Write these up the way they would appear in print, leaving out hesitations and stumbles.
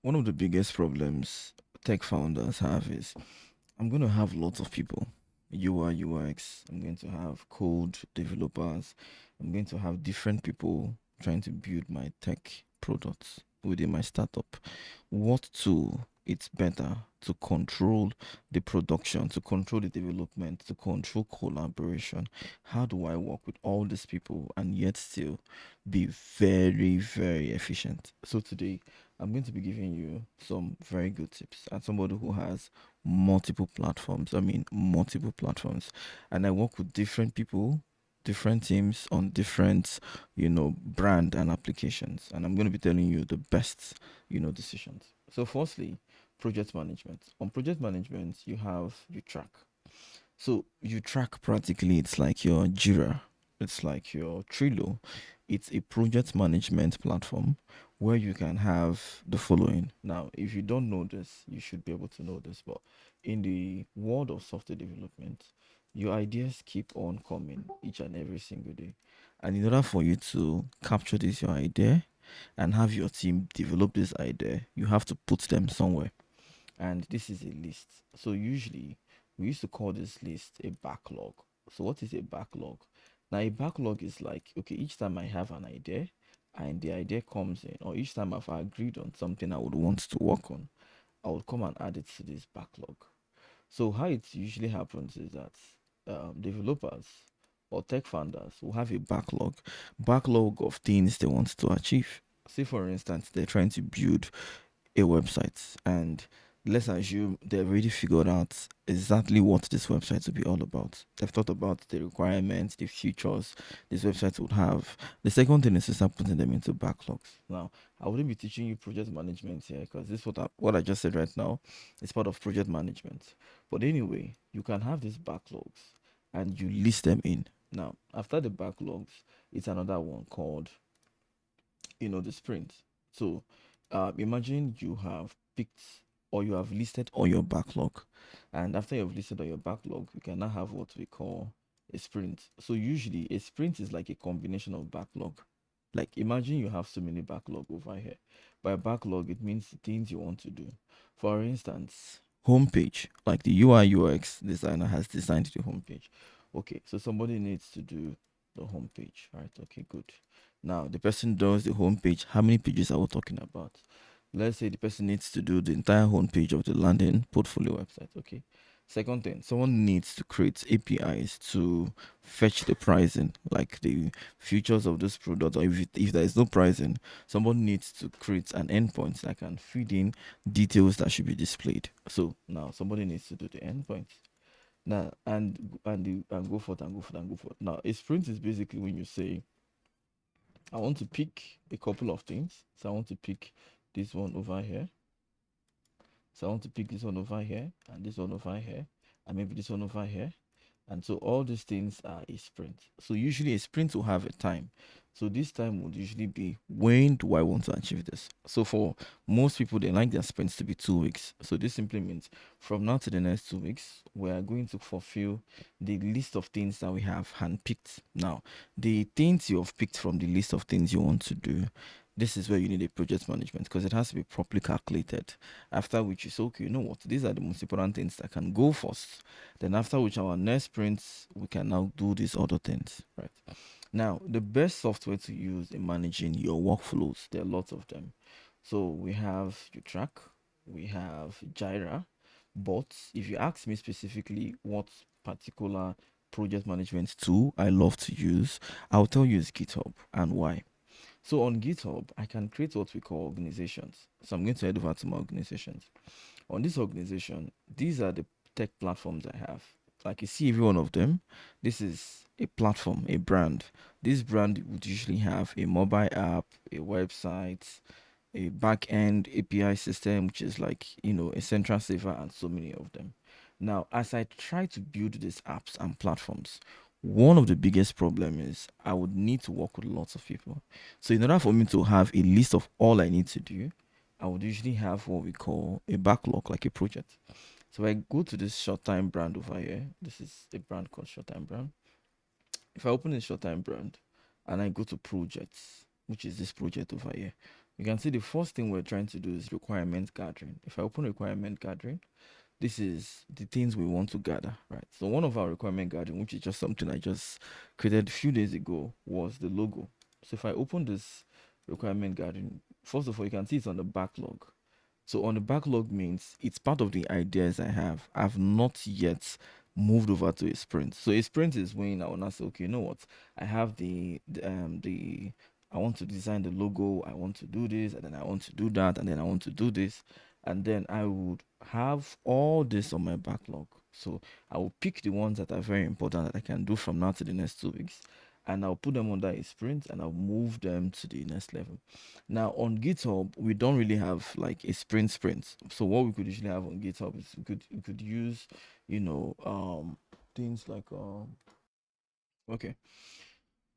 One of the biggest problems tech founders have is I'm going to have lots of people, UI, UX. I'm going to have code developers. I'm going to have different people trying to build my tech products within my startup. What tool it's better to control the production, to control the development, to control collaboration? How do I work with all these people and yet still be very, very efficient? So today I'm going to be giving you some very good tips as somebody who has multiple platforms. I mean, multiple platforms. And I work with different people, different teams on different, brand and applications. And I'm going to be telling you the best, decisions. So, firstly, project management. On project management, you track. So, you track practically, it's like your Jira, it's like your Trello. It's a project management platform where you can have the following. Now, if you don't know this, you should be able to know this, but in the world of software development, your ideas keep on coming each and every single day. And in order for you to capture this your idea and have your team develop this idea, you have to put them somewhere. And this is a list. So usually we used to call this list a backlog. So what is a backlog? Now a backlog is like, okay, each time I have an idea and the idea comes in, or each time I've agreed on something I would want to work on, I would come and add it to this backlog. So how it usually happens is that developers or tech founders will have a backlog of things they want to achieve. Say for instance, they're trying to build a website, and let's assume they've already figured out exactly what this website will be all about. They've thought about the requirements, the features this website would have. The second thing is to start putting them into backlogs. Now, I wouldn't be teaching you project management here because this is what I just said right now is part of project management. But anyway, you can have these backlogs and you list them in. Now, after the backlogs, it's another one called the sprint. So imagine you have picked or you have listed all your backlog. And after you've listed all your backlog, you can now have what we call a sprint. So usually a sprint is like a combination of backlog. Like imagine you have so many backlog over here. By backlog, it means the things you want to do. For instance, homepage, like the UI UX designer has designed the homepage. Okay, so somebody needs to do the homepage, right? Okay, good. Now, the person does the homepage. How many pages are we talking about? Let's say the person needs to do the entire homepage of the landing portfolio website. Okay. Second thing, someone needs to create APIs to fetch the pricing, like the features of this product. Or if there is no pricing, someone needs to create an endpoint that can feed in details that should be displayed. So now somebody needs to do the endpoint. Now and go forth and go forth and go forth. Now a sprint is basically when you say I want to pick a couple of things. So I want to pick this one over here. So I want to pick this one over here and this one over here and maybe this one over here. And so all these things are a sprint. So usually a sprint will have a time. So this time would usually be when do I want to achieve this? So for most people, they like their sprints to be 2 weeks. So this simply means from now to the next 2 weeks, we are going to fulfill the list of things that we have handpicked. Now, the things you have picked from the list of things you want to do, this is where you need a project management because it has to be properly calculated. After which you say, okay, you know what? These are the most important things that can go first, then after which our next sprints, we can now do these other things, right? Now, the best software to use in managing your workflows, there are lots of them. So we have UTrack, we have Jira, but if you ask me specifically what particular project management tool I love to use, I'll tell you it's GitHub and why. So on GitHub, I can create what we call organizations. So I'm going to head over to my organizations. On this organization, these are the tech platforms I have. Like you see every one of them, this is a platform, a brand. This brand would usually have a mobile app, a website, a back end API system, which is like, a central server, and so many of them. Now, as I try to build these apps and platforms, one of the biggest problem is I would need to work with lots of people. So in order for me to have a list of all I need to do, I would usually have what we call a backlog, like a project. So I go to this short time brand over here. This is a brand called short time brand. If I open a short time brand and I go to projects, which is this project over here, You can see the first thing we're trying to do is requirement gathering. If I open requirement gathering, this is the things we want to gather, right? So one of our requirement gathering, which is just something I just created a few days ago, was the logo. So if I open this requirement gathering, first of all, you can see it's on the backlog. So on the backlog means it's part of the ideas I have. I've not yet moved over to a sprint. So a sprint is when I will not say, okay, you know what? I have the I want to design the logo, I want to do this, and then I want to do that, and then I want to do this. And then I would have all this on my backlog. So I will pick the ones that are very important that I can do from now to the next 2 weeks. And I'll put them under a sprint and I'll move them to the next level. Now on GitHub, we don't really have like a sprint. So what we could usually have on GitHub is we could use, you know, things like okay.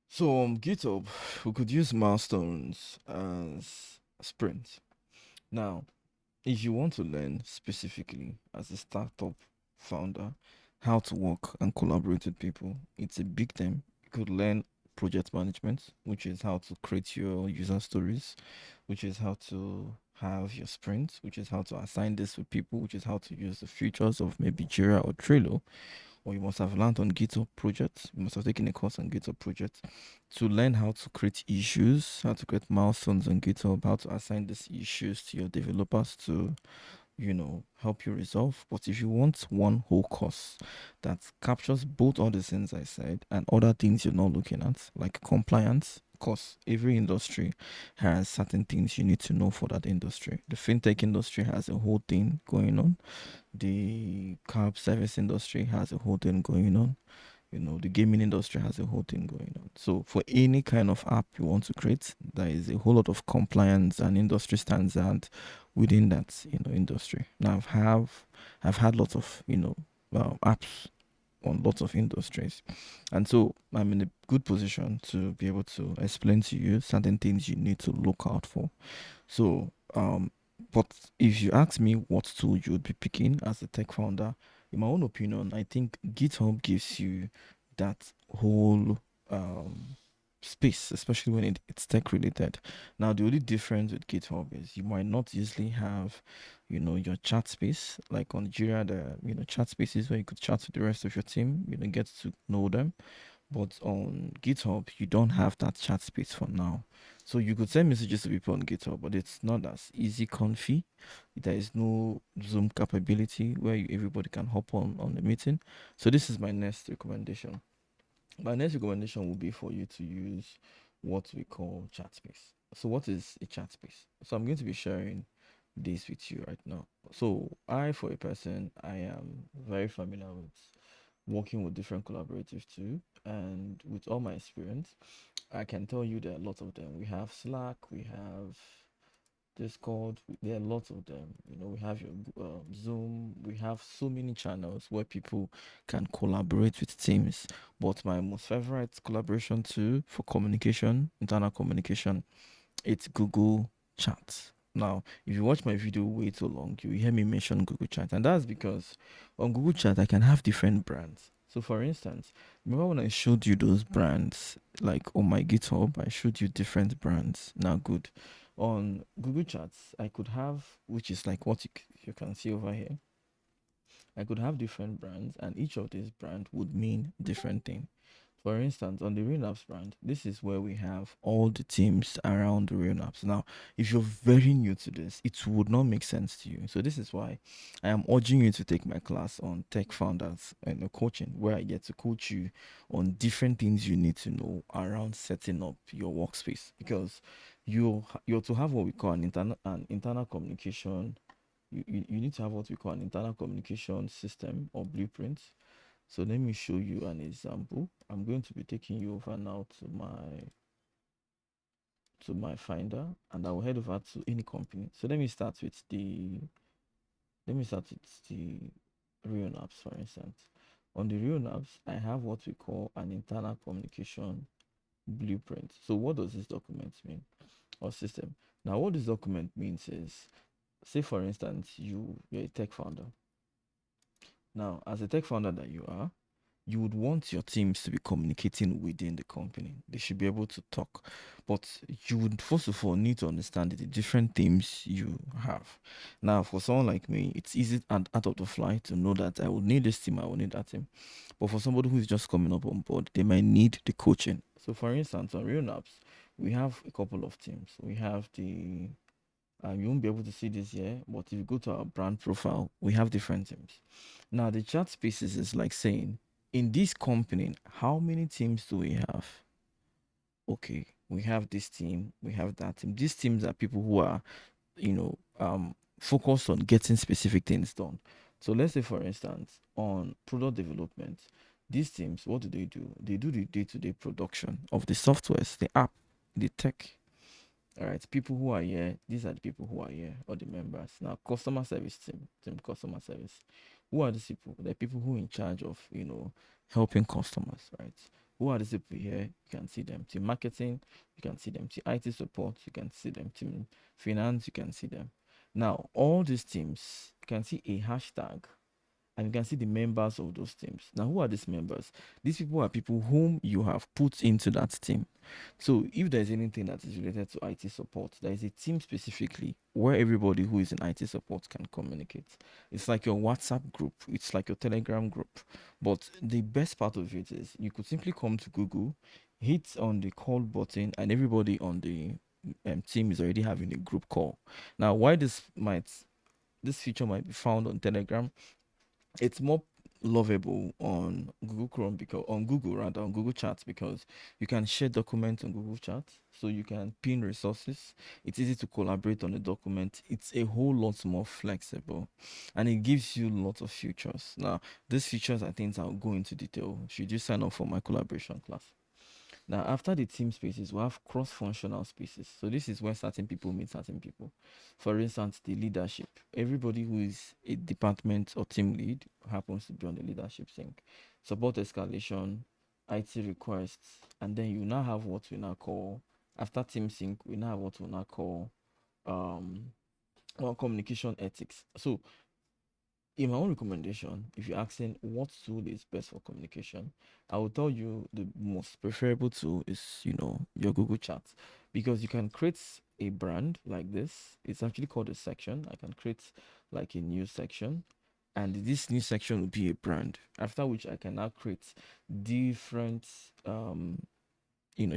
So on GitHub, we could use milestones as sprints. Now, if you want to learn specifically as a startup founder how to work and collaborate with people, it's a big thing. You could learn project management, which is how to create your user stories, which is how to have your sprints, which is how to assign this with people, which is how to use the features of maybe Jira or Trello, or you must have learned on GitHub projects. You must have taken a course on GitHub projects to learn how to create issues, how to create milestones on GitHub, how to assign these issues to your developers to, help you resolve. But if you want one whole course that captures both all the things I said and other things you're not looking at, like compliance, because every industry has certain things you need to know for that industry. The fintech industry has a whole thing going on. The car service industry has a whole thing going on. The gaming industry has a whole thing going on. So for any kind of app you want to create, there is a whole lot of compliance and industry standard within that industry. Now I've had lots of apps on lots of industries, and so I'm in a good position to be able to explain to you certain things you need to look out for. So, but if you ask me what tool you would be picking as a tech founder, in my own opinion, I think GitHub gives you that whole space, especially when it's tech related. Now, the only difference with GitHub is you might not easily have, your chat space. Like on Jira, chat spaces where you could chat with the rest of your team, get to know them. But on GitHub, you don't have that chat space for now. So you could send messages to people on GitHub, but it's not as easy comfy. There is no Zoom capability where everybody can hop on the meeting. So this is my next recommendation. My next recommendation will be for you to use what we call chat space. So what is a chat space? So I'm going to be sharing this with you right now. So for a person, I am very familiar with working with different collaborators too. And with all my experience, I can tell you there are lots of them. We have Slack, we have Discord, there are lots of them. We have your Zoom, we have so many channels where people can collaborate with teams. But my most favorite collaboration too for communication, internal communication, it's Google Chat. Now, if you watch my video way too long, you will hear me mention Google Chat, and that's because on Google Chat I can have different brands. So, for instance, remember when I showed you those brands, like on my GitHub, I showed you different brands. Now, good. On Google Chats, I could have, which is like what you can see over here. I could have different brands, and each of these brands would mean different thing. For instance, on the Renaps brand, this is where we have all the teams around the Renaps. Now, if you're very new to this, it would not make sense to you. So this is why I am urging you to take my class on tech founders and coaching, where I get to coach you on different things you need to know around setting up your workspace. Because you're to have what we call an internal communication. You need to have what we call an internal communication system or blueprint. So let me show you an example. I'm going to be taking you over now to my finder, and I will head over to any company. So let me start with the real apps, for instance. On the real apps, I have what we call an internal communication blueprint. So what does this document mean, or system? Now what this document means is, say for instance you're a tech founder. Now as a tech founder that you are, you would want your teams to be communicating within the company. They should be able to talk. But you would first of all need to understand the different teams you have. Now, for someone like me, it's easy and out of the fly to know that I will need this team, I will need that team. But for somebody who is just coming up on board, they might need the coaching. So, for instance, on Real Naps, we have a couple of teams. We have the you won't be able to see this here, but if you go to our brand profile, we have different teams. Now, the chat spaces is like saying, in this company, how many teams do we have? Okay, we have this team, we have that team. These teams are people who are, you know, focused on getting specific things done. So let's say, for instance, on product development, these teams, what do? They do the day-to-day production of the softwares, the app, the tech. All right, people who are here, these are the people who are here, or the members. Now, customer service team customer service. Who are these people? The people who are in charge of, helping customers, right? Who are these people here? You can see them. Team marketing, you can see them. Team IT support, you can see them. Team finance, you can see them. Now, all these teams, you can see a hashtag and you can see the members of those teams. Now, who are these members? These people are people whom you have put into that team. So, if there's anything that is related to IT support, there is a team specifically where everybody who is in IT support can communicate. It's like your WhatsApp group, it's like your Telegram group. But the best part of it is you could simply come to Google, hit on the call button, and everybody on the team is already having a group call. Now, why this feature might be found on Telegram, it's more lovable on Google Chrome because on Google Chats because you can share documents on Google Chats, so you can pin resources. It's easy to collaborate on a document. It's a whole lot more flexible, and it gives you lots of features. Now, these features I think I'll go into detail. Should you sign up for my collaboration class? Now, after the team spaces, we have cross-functional spaces. So this is where certain people meet certain people. For instance, the leadership. Everybody who is a department or team lead happens to be on the leadership sync. Support escalation, IT requests, and then you now have what we now call, after team sync, we now have what we now call um communication ethics. So in my own recommendation, if you're asking what tool is best for communication, I will tell you the most preferable tool is, your Google Chat, because you can create a brand like this. It's actually called a section. I can create like a new section, and this new section will be a brand. After which I can now create different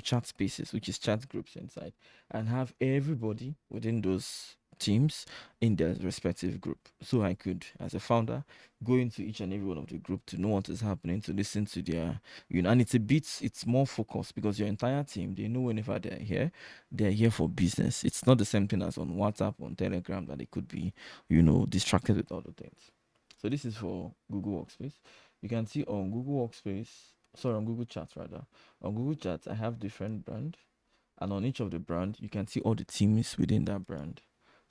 chat spaces, which is chat groups inside, and have everybody within those teams in their respective group. So I could, as a founder, go into each and every one of the group to know what is happening, to listen to their, and it's more focused because your entire team, they know whenever they're here for business. It's not the same thing as on WhatsApp, on Telegram, that they could be, distracted with other things. So this is for Google Workspace. You can see on Google Workspace, sorry, on Google Chat rather. On Google Chat, I have different brand, and on each of the brand, you can see all the teams within that brand.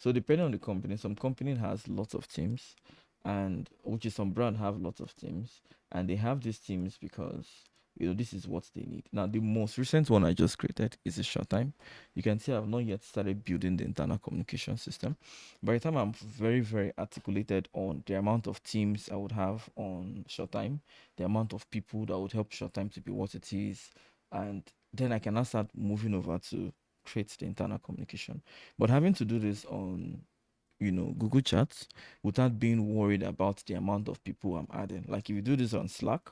So depending on the company, some company has lots of teams, and which is some brand have lots of teams, and they have these teams because this is what they need. Now, the most recent one I just created is a short time. You can see I've not yet started building the internal communication system. By the time I'm very, very articulated on the amount of teams I would have on short time, the amount of people that would help short time to be what it is, and then I can now start moving over to create the internal communication. But having to do this on Google Chats without being worried about the amount of people I'm adding. Like if you do this on Slack,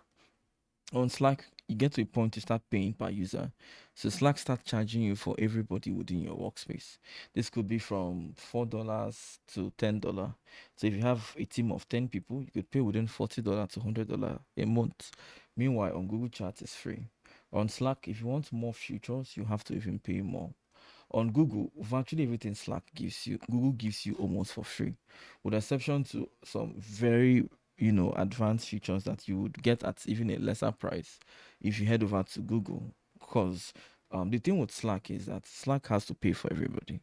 you get to a point to start paying per user. So Slack start charging you for everybody within your workspace. This could be from $4 to $10. So if you have a team of 10 people, you could pay within $40 to $100 a month. Meanwhile, on Google Chat, it's free. On Slack, if you want more features, you have to even pay more. On Google, virtually everything Google gives you almost for free, with exception to some very, advanced features that you would get at even a lesser price if you head over to Google. Because the thing with Slack is that Slack has to pay for everybody.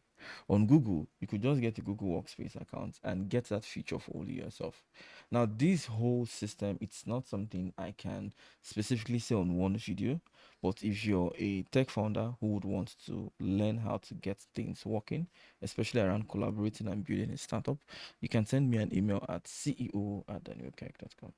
On Google, you could just get a Google Workspace account and get that feature for only yourself. Now, this whole system, it's not something I can specifically say on one video, but if you're a tech founder who would want to learn how to get things working, especially around collaborating and building a startup, you can send me an email at ceo@danielkirk.com.